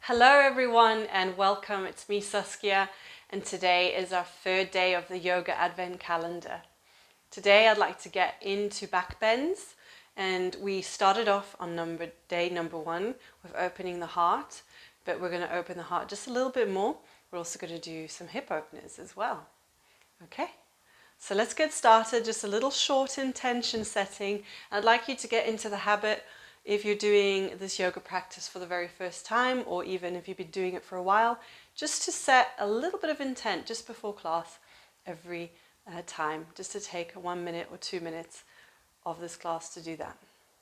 Hello everyone and welcome. It's me Saskia and today is our third day of the Yoga Advent Calendar. Today I'd like to get into back bends and we started off on day number 1 with opening the heart, but we're going to open the heart just a little bit more. We're also going to do some hip openers as well. Okay, so let's get started. Just a little short intention setting. I'd like you to get into the habit, if you're doing this yoga practice for the very first time, or even if you've been doing it for a while, just to set a little bit of intent just before class every time, just to take 1 minute or 2 minutes of this class to do that.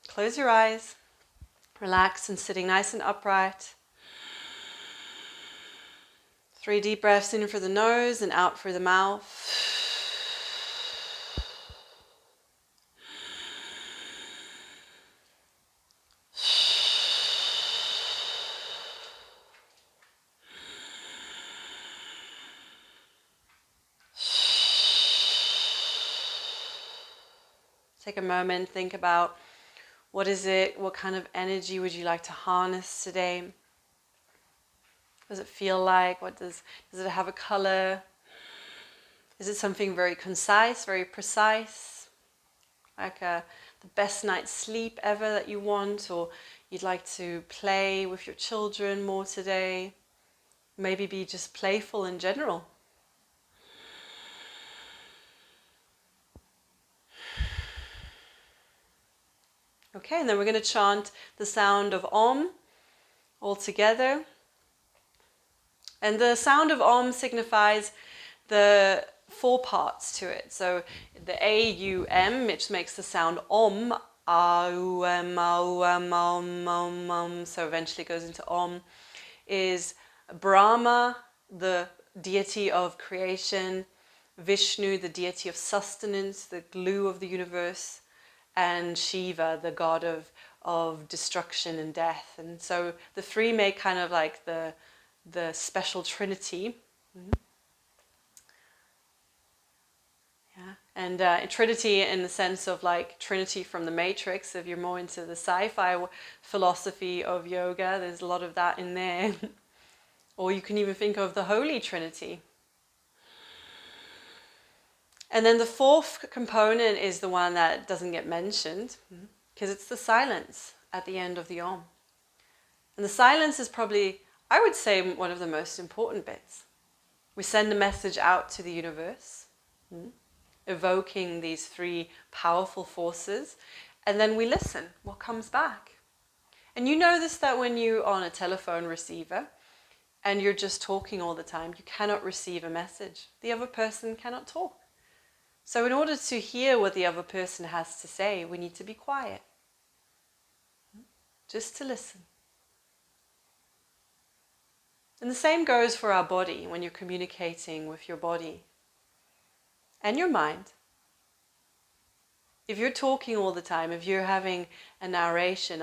Close your eyes, relax and sitting nice and upright. 3 deep breaths in through the nose and out through the mouth. Take a moment, think about what is it, what kind of energy would you like to harness today? What does it feel like? Does it have a color? Is it something very concise, very precise? Like the best night's sleep ever that you want, or you'd like to play with your children more today? Maybe be just playful in general. Okay, and then we're going to chant the sound of Om all together. And the sound of Om signifies the 4 parts to it. So the A-U-M, which makes the sound Om, A-U-M, A-U-M, Om, Om, Om, so eventually goes into Om, is Brahma, the deity of creation, Vishnu, the deity of sustenance, the glue of the universe, and Shiva, the god of destruction and death. And so the 3 make kind of like the special trinity. Yeah. And trinity in the sense of like Trinity from the Matrix. If you're more into the sci-fi philosophy of yoga, there's a lot of that in there. Or you can even think of the Holy Trinity. And then the 4th component is the one that doesn't get mentioned, because it's the silence at the end of the Om. And the silence is probably, I would say, one of the most important bits. We send a message out to the universe, evoking these 3 powerful forces, and then we listen what comes back. And you notice that when you're on a telephone receiver and you're just talking all the time, you cannot receive a message. The other person cannot talk. So in order to hear what the other person has to say, we need to be quiet, just to listen. And the same goes for our body when you're communicating with your body and your mind. If you're talking all the time, if you're having a narration,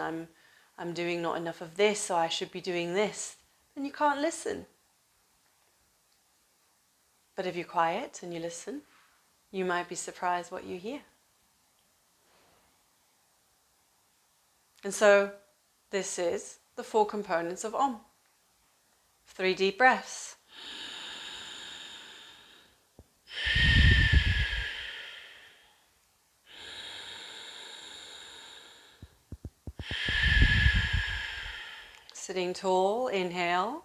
I'm doing not enough of this, so I should be doing this, then you can't listen. But if you're quiet and you listen, you might be surprised what you hear. And so this is the 4 components of Om. 3 deep breaths. Sitting tall, inhale.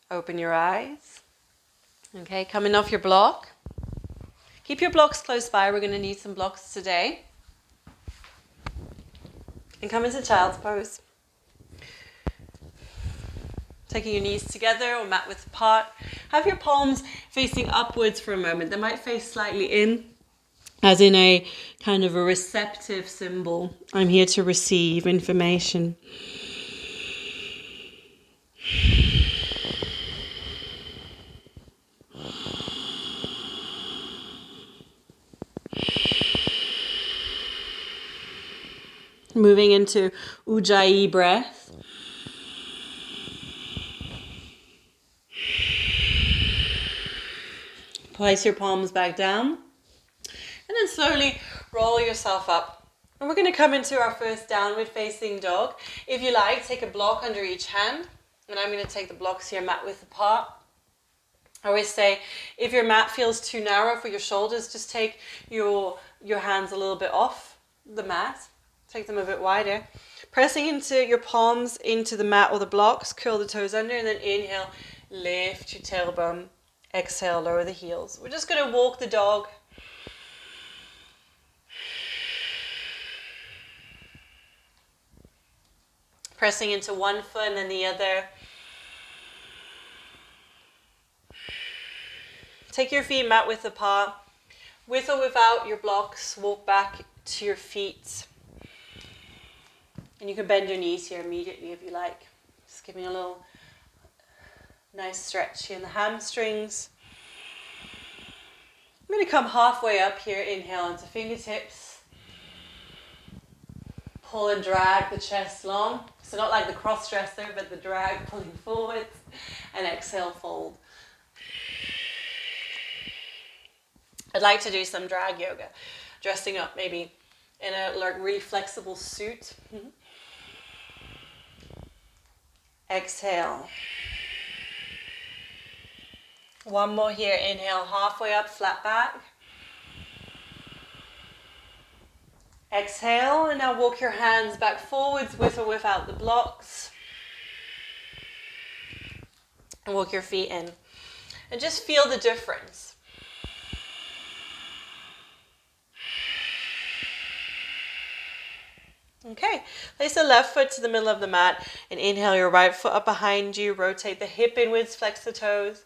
Open your eyes. Okay, coming off your block. Keep your blocks close by. We're going to need some blocks today. And come into child's pose. Taking your knees together or mat width apart. Have your palms facing upwards for a moment. They might face slightly in, as in a kind of a receptive symbol. I'm here to receive information. Moving into Ujjayi breath. Place your palms back down. And then slowly roll yourself up. And we're going to come into our first downward facing dog. If you like, take a block under each hand. And I'm going to take the blocks here mat width apart. I always say, if your mat feels too narrow for your shoulders, just take your hands a little bit off the mat. Take them a bit wider. Pressing into your palms into the mat or the blocks, curl the toes under, and then inhale, lift your tailbone. Exhale, lower the heels. We're just going to walk the dog. Pressing into one foot and then the other. Take your feet mat width apart. With or without your blocks, walk back to your feet. And you can bend your knees here immediately if you like. Just giving a little nice stretch here in the hamstrings. I'm going to come halfway up here. Inhale into fingertips. Pull and drag the chest long. So not like the cross-dresser, but the drag pulling forwards. And exhale, fold. I'd like to do some drag yoga. Dressing up maybe in a really flexible suit. Exhale. One more here. Inhale, halfway up, flat back. Exhale, and now walk your hands back forwards with or without the blocks. And walk your feet in. And just feel the difference. Okay, place the left foot to the middle of the mat and inhale your right foot up behind you. Rotate the hip inwards, flex the toes.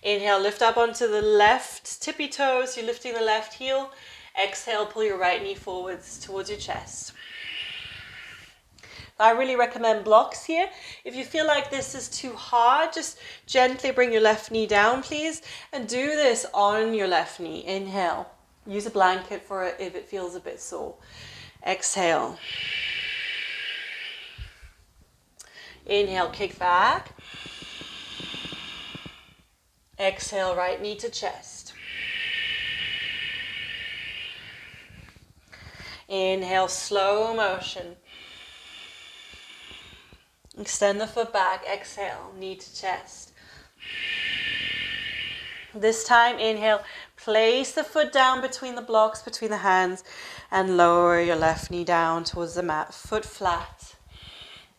Inhale, lift up onto the left tippy toes. You're lifting the left heel. Exhale, pull your right knee forwards towards your chest. I really recommend blocks here. If you feel like this is too hard, just gently bring your left knee down, please. And do this on your left knee. Inhale. Use a blanket for it if it feels a bit sore. Exhale. Inhale, kick back. Exhale, right knee to chest. Inhale, slow motion. Extend the foot back. Exhale, knee to chest. This time, inhale, place the foot down between the blocks, between the hands, and lower your left knee down towards the mat, foot flat.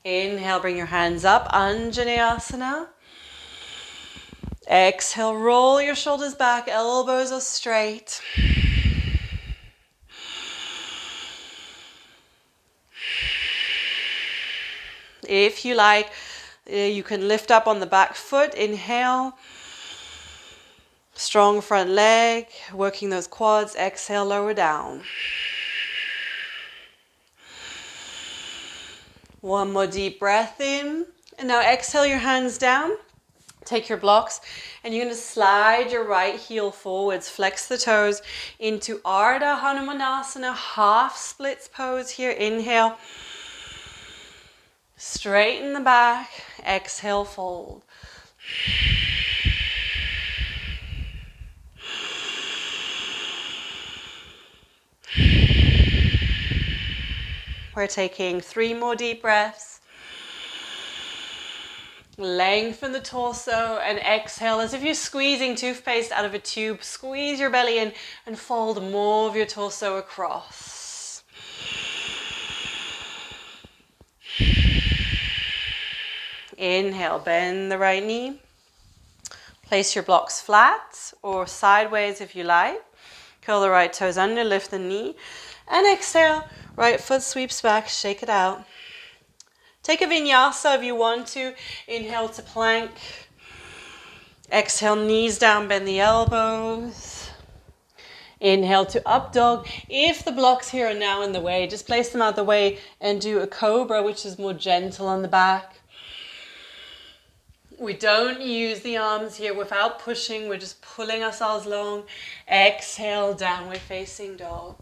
Inhale, bring your hands up, Anjaneyasana. Exhale, roll your shoulders back, elbows are straight. If you like, you can lift up on the back foot. Inhale. Strong front leg, working those quads. Exhale, lower down. One more deep breath in. And now exhale your hands down. Take your blocks and you're going to slide your right heel forwards. Flex the toes into Ardha Hanumanasana, half splits pose here. Inhale. Straighten the back. Exhale, fold. We're taking 3 more deep breaths. Lengthen the torso and exhale as if you're squeezing toothpaste out of a tube. Squeeze your belly in and fold more of your torso across. Inhale, bend the right knee. Place your blocks flat or sideways if you like. Curl the right toes under, lift the knee. And exhale, right foot sweeps back, shake it out. Take a vinyasa if you want to. Inhale to plank. Exhale, knees down, bend the elbows. Inhale to up dog. If the blocks here are now in the way, just place them out of the way and do a cobra, which is more gentle on the back. We don't use the arms here without pushing. We're just pulling ourselves long. Exhale, downward facing dog.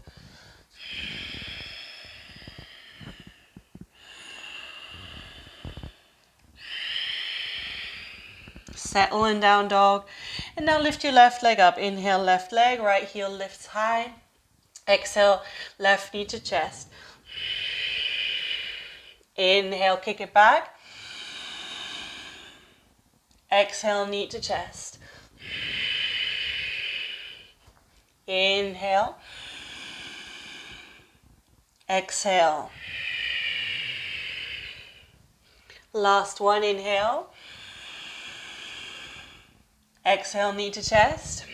settle in down dog. And now lift your left leg up. Inhale, left leg, right heel lifts high. Exhale, left knee to chest. Inhale, kick it back. Exhale, knee to chest. Inhale. Exhale. Last one, inhale. Exhale, knee to chest.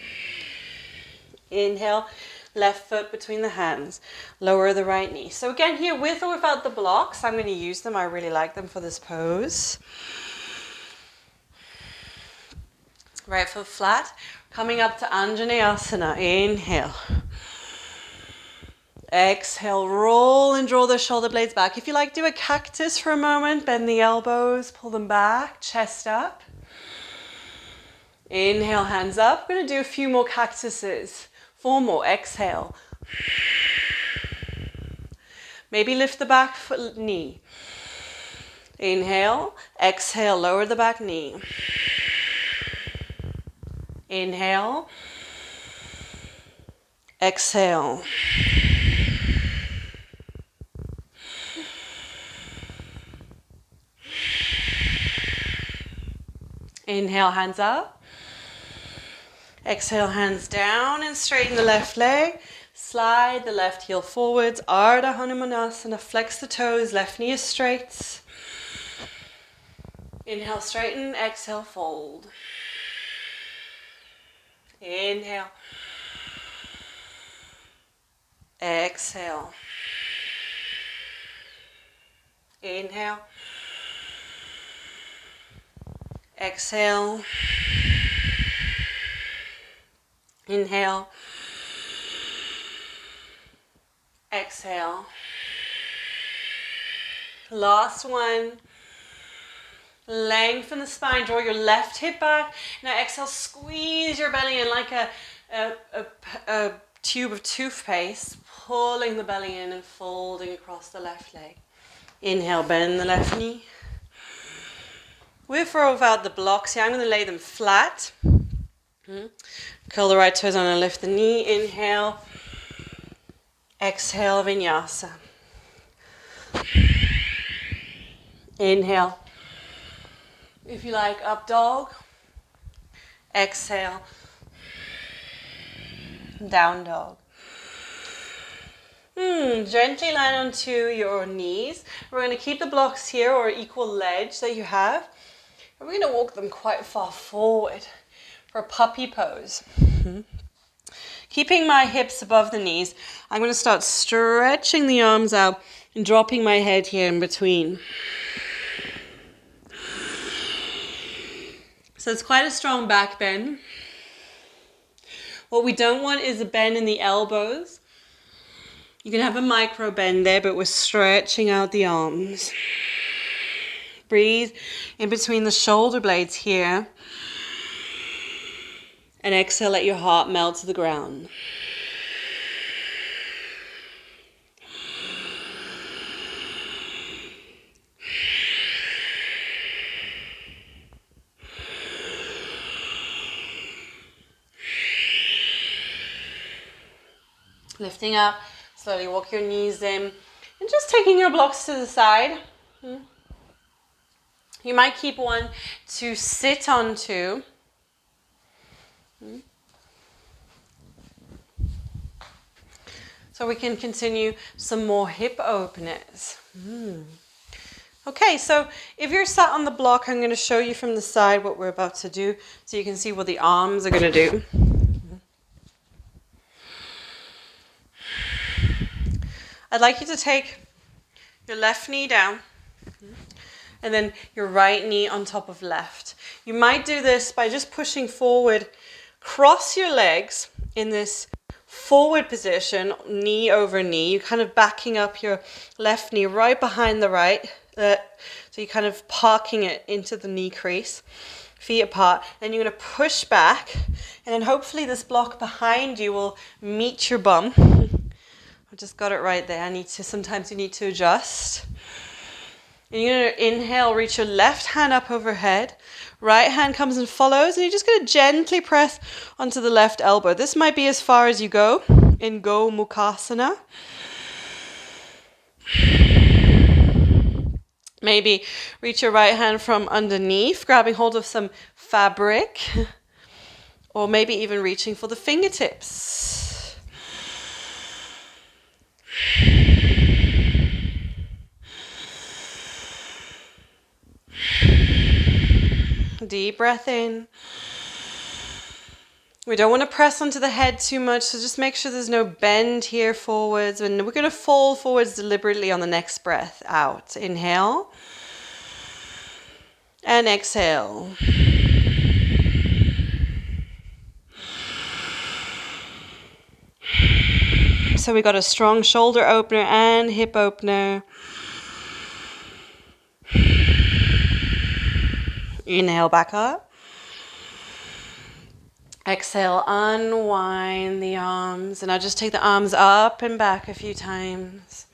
Inhale, left foot between the hands. Lower the right knee. So again here, with or without the blocks, I'm going to use them. I really like them for this pose. Right foot flat. Coming up to Anjaneyasana. Inhale. Exhale, roll and draw the shoulder blades back. If you like, do a cactus for a moment. Bend the elbows, pull them back, chest up. Inhale, hands up. We're going to do a few more cactuses. 4 more. Exhale. Maybe lift the back foot, knee. Inhale. Exhale, lower the back knee. Inhale. Exhale. Inhale, hands up. Exhale, hands down and straighten the left leg. Slide the left heel forwards. Ardha Hanumanasana. Flex the toes. Left knee is straight. Inhale, straighten. Exhale, fold. Inhale. Exhale. Inhale. Exhale. Inhale. Exhale. Last one. Lengthen the spine. Draw your left hip back. Now exhale. Squeeze your belly in like a tube of toothpaste. Pulling the belly in and folding across the left leg. Inhale. Bend the left knee. With or without the blocks here, I'm going to lay them flat. Curl the right toes on and lift the knee. Inhale. Exhale, vinyasa. Inhale. If you like, up dog. Exhale. Down dog. Gently land onto your knees. We're going to keep the blocks here or equal ledge that you have. And we're going to walk them quite far forward for a puppy pose. Keeping my hips above the knees, I'm going to start stretching the arms out and dropping my head here in between. So it's quite a strong back bend. What we don't want is a bend in the elbows. You can have a micro bend there, but we're stretching out the arms. Breathe in between the shoulder blades here. And exhale, let your heart melt to the ground. Lifting up, slowly walk your knees in, and just taking your blocks to the side. You might keep one to sit onto. So we can continue some more hip openers. Okay, so if you're sat on the block, I'm going to show you from the side what we're about to do so you can see what the arms are going to do. I'd like you to take your left knee down and then your right knee on top of left. You might do this by just pushing forward. Cross your legs in this forward position, knee over knee. You're kind of backing up your left knee right behind the right. So you're kind of parking it into the knee crease, feet apart. Then you're going to push back, and then hopefully this block behind you will meet your bum. I just got it right there. Sometimes you need to adjust. And you're going to inhale, reach your left hand up overhead. Right hand comes and follows, and you're just going to gently press onto the left elbow. This might be as far as you go in Go Mukhasana. Maybe reach your right hand from underneath, grabbing hold of some fabric, or maybe even reaching for the fingertips. Deep breath in. We don't want to press onto the head too much, so just make sure there's no bend here forwards. And we're going to fall forwards deliberately on the next breath out. Inhale. And exhale. So we got a strong shoulder opener and hip opener. Inhale back up. Exhale, unwind the arms. And I'll just take the arms up and back a few times.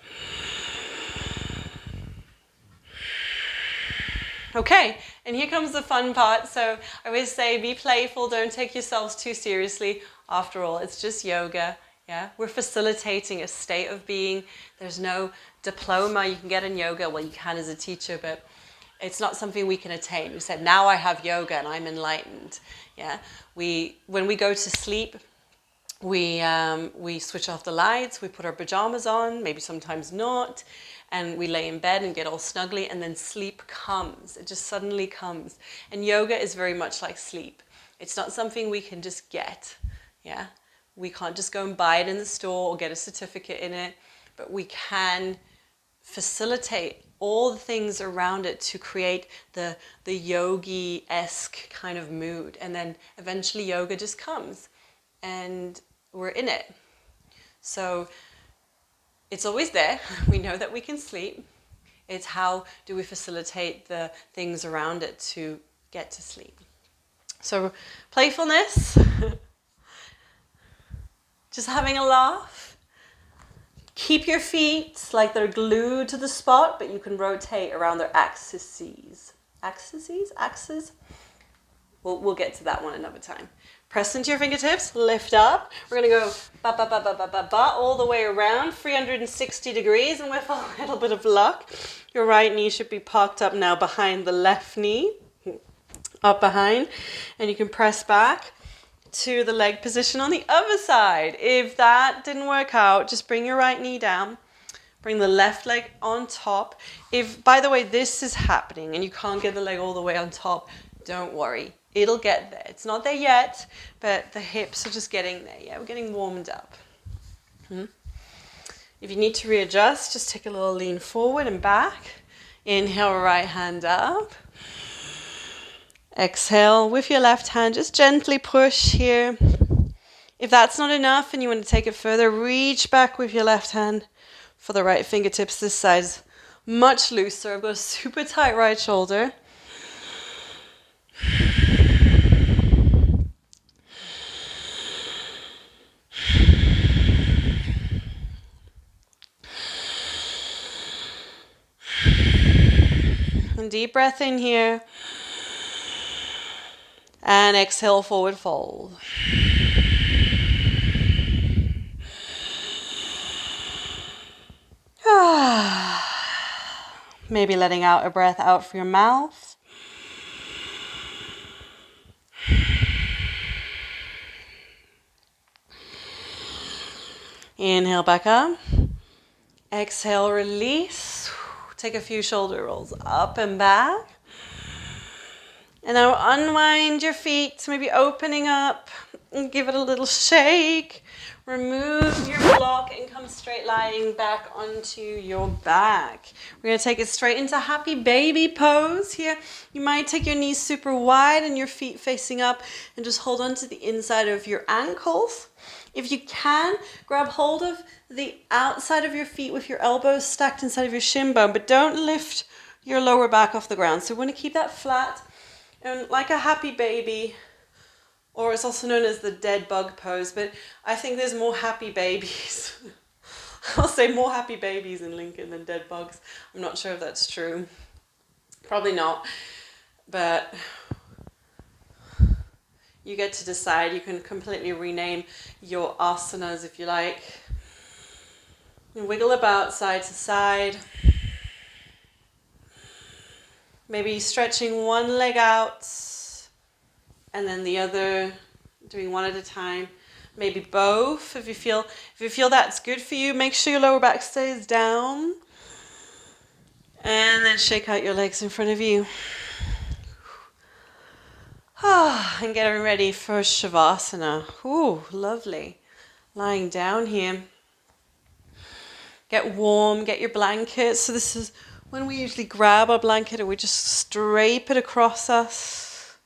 Okay, and here comes the fun part. So I always say be playful, don't take yourselves too seriously. After all, it's just yoga. Yeah, we're facilitating a state of being. There's no diploma you can get in yoga. Well, you can as a teacher, but it's not something we can attain. We said, now I have yoga and I'm enlightened. Yeah, when we go to sleep, we switch off the lights, we put our pajamas on, maybe sometimes not, and we lay in bed and get all snuggly, and then sleep comes. It just suddenly comes. And yoga is very much like sleep. It's not something we can just get. Yeah, we can't just go and buy it in the store or get a certificate in it, but we can facilitate all the things around it to create the yogi-esque kind of mood. And then eventually yoga just comes and we're in it. So it's always there. We know that we can sleep. It's how do we facilitate the things around it to get to sleep. So playfulness, just having a laugh. Keep your feet like they're glued to the spot, but you can rotate around their axes. Axes? We'll get to that one another time. Press into your fingertips, lift up. We're going to go ba ba ba ba ba ba ba all the way around, 360 degrees, and with a little bit of luck, your right knee should be parked up now behind the left knee, up behind, and you can press back to the leg position on the other side. If that didn't work out, just bring your right knee down, bring the left leg on top. If, by the way, this is happening and you can't get the leg all the way on top, don't worry, it'll get there. It's not there yet, but the hips are just getting there. Yeah, we're getting warmed up. If you need to readjust, just take a little lean forward and back. Inhale, right hand up. Exhale, with your left hand, just gently push here. If that's not enough and you want to take it further, reach back with your left hand for the right fingertips. This side's much looser. I've got a super tight right shoulder. And deep breath in here. And exhale, forward fold. Maybe letting out a breath out through your mouth. Inhale back up. Exhale, release. Take a few shoulder rolls up and back. And now unwind your feet, maybe opening up and give it a little shake. Remove your block and come straight lying back onto your back. We're going to take it straight into happy baby pose here. You might take your knees super wide and your feet facing up and just hold on to the inside of your ankles. If you can, grab hold of the outside of your feet with your elbows stacked inside of your shin bone, but don't lift your lower back off the ground. So we want to keep that flat. And like a happy baby, or it's also known as the dead bug pose, but I think there's more happy babies. I'll say more happy babies in Lincoln than dead bugs. I'm not sure if that's true. Probably not, but you get to decide. You can completely rename your asanas if you like. And wiggle about side to side. Maybe stretching one leg out and then the other, doing one at a time. Maybe both. If you feel that's good for you, make sure your lower back stays down. And then shake out your legs in front of you. And get ready for Shavasana. Ooh, lovely. Lying down here. Get warm, get your blanket. So this is when we usually grab our blanket and we just drape it across us.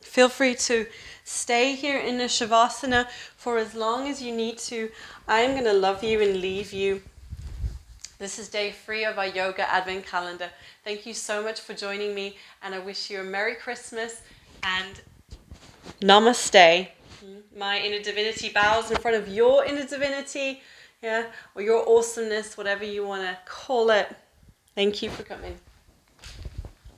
Feel free to stay here in the Shavasana for as long as you need to. I'm going to love you and leave you. This is day 3 of our yoga advent calendar. Thank you so much for joining me, and I wish you a Merry Christmas and Namaste. My inner divinity bows in front of your inner divinity, or your awesomeness, whatever you want to call it. Thank you for coming.